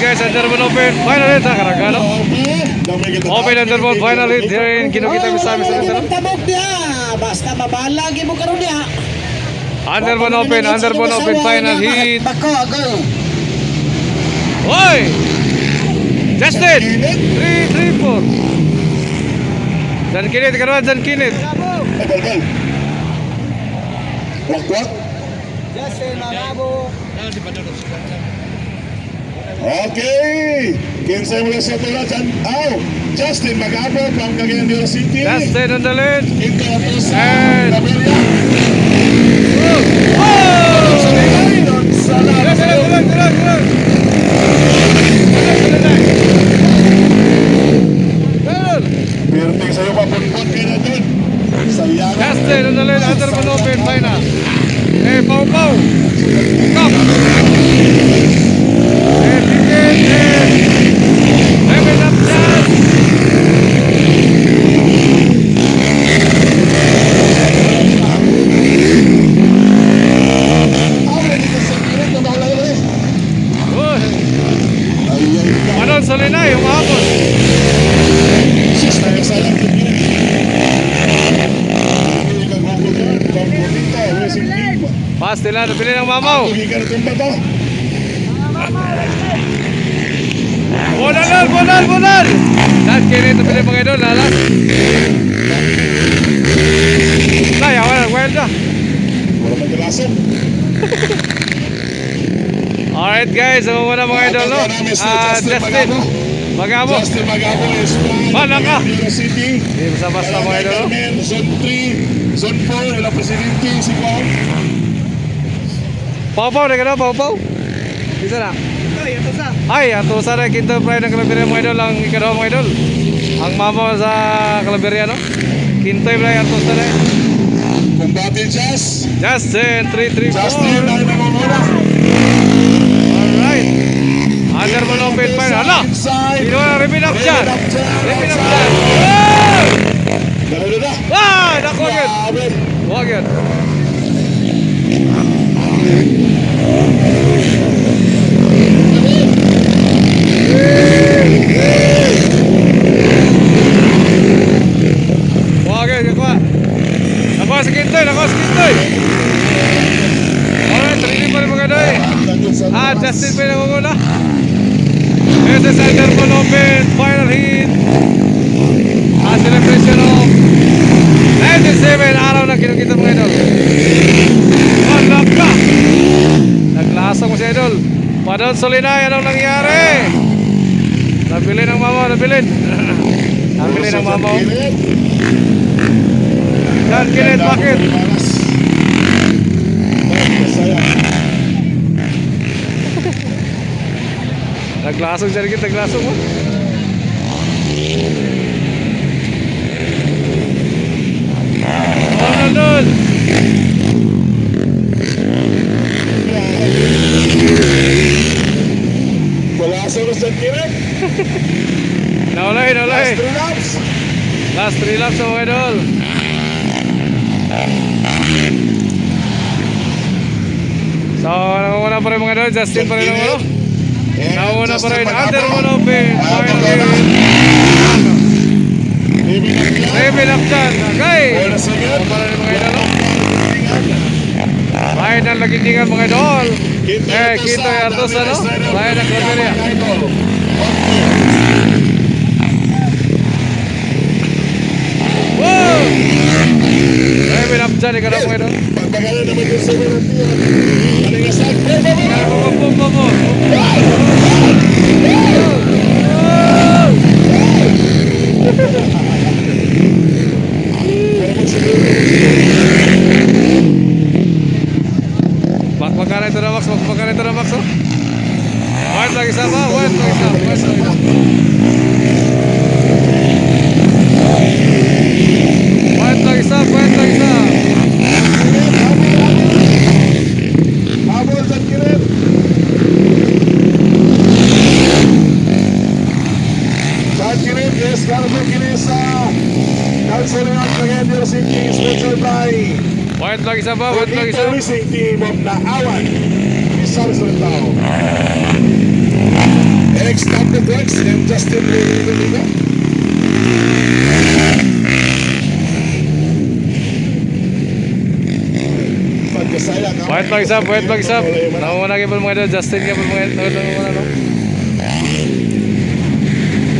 guys, Underbone Open final hit ha, karagano. Open Underbone final hit here in Ginugita Misamis. Basta mabalagi mo karon niya. Underbone Open final hit. Bako, go. Oy! Justin! 3-4. Jan Kinit, karuan Jan Kinit. Wak-wak. Justin, Marabo. Okay. Kinsay mula sa tula dyan. Justin Magabo from Cagayan de oro City. Justin on the lead. Kinto ato sa And- Gabelia. Pirting sa'yo papunpun kayo na dun. Sayang. Justin on the lead, Underbone Open final. Pau Pau. Stop. Ticket. Level up chance. Uy. Anon Solinay, umahapon. Pas nila, nabili ng mamaw. Bunal! Lahat kinit, nabili mga idol, lahat. Ay, wild na. Alright guys, ako muna mga idol, no? Justin Magabo. Mana ka? City. Hindi basta-basta mga idol, no? Zone 3, Zone 4, ilang presidente si Juan. Pau-pau, na ka na, pau-pau. Isa na. Ay, ato sa na Quinto Pride ng Calaveria mga idol, ang ikadawa mga idol. Ang mama sa Calaveria, no? Quinto Pride, ato sa na. Combate Jazz. Justin, 3-3-4. Justin ay namumula. Alright. Underbone Open final. Hala! Sino na repeat up dyan? Repeat up dyan. Dalo na. Ah! Naku agad. Huwag yan. Huwag yan. Nakuha si Kintoy. Alright, 3-3 pa rin mga doy. Justin pa rin nangunguna. This is Underbone Open final hit. Celebration of 97 araw na kinukita mga idol. Lock ka. Naglasang mo si idol. Padon Solinay, anong nangyari? Nabili ng mama, nabili ng mama. Dan Kinit, bakit? Naglasong dyan kita, naglasong mo. Doon. Wala sa Rizal Kirek. Naulay. Last 3 laps. Last 3 laps mga idol. So, nangunguna pa rin mga idol. Justin pa rin ang ulo. Nangunguna pa rin. Underbone Open final hit. Reveal up dyan. Okay. Pa rin mga idol. Bahay ng Lagindingan mga idol. Quinto Artosa, no? Bahay ng Calaveria. Wow! Reveal up dyan. Ikaw na mga idol. Pagpagalan naman yung sa Verantia. Malingasag. Bum. Magpagkana ito na Max, oh. Wait lagi isa. Habol sa Kirek. Sa Kirek, yes, Carmen Kinesa. Councilor of Cagayan de oro City, sponsored by Wait lagi isa. Racing Team of Naawan. Isa rin sa tao. Alex stop the drugs and Justin Lino. Pagkasayang ha? Wait mag-isap, wait mag-isap. Nakumuna kayo po mga idol. Justin kayo po mga idol. No?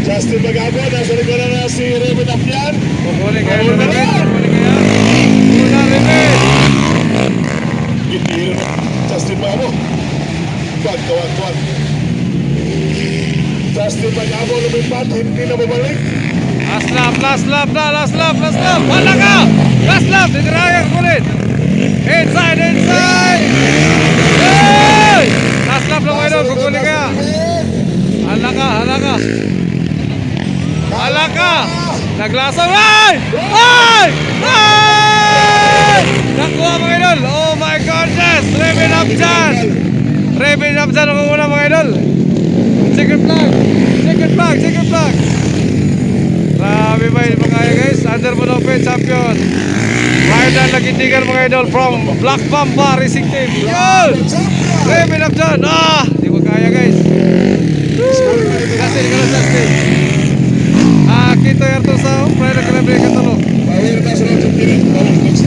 Justin Magabo, nasa likuran na si Raymond Apyan. Kukunin kayo na rin. Kukunin kayo. Una rin eh. Gitiro na. Justin Magabo. Kuwan. Justin Magabo lumipat, hindi na babalik. Last lap. Wala ka! Last lap! Titiraya kukunin. Inside! Hey! Last lap lang mga idol. Kukunin kaya. Hala ka! Naglasaw! Ay! Nakuha mga idol! Oh my goodness! Reven up dyan ang muna mga idol! Second flag! Grabe ba yun mga kaya guys? Under Monope champion! Ride ang nagindigan mga idol from Black Mamba Racing Team! Yun! Reven up dyan! Di mo kaya guys! Kasi kita yarto sa Pride Grabe Katalo. Bawir na sa Roger Kirin. Next.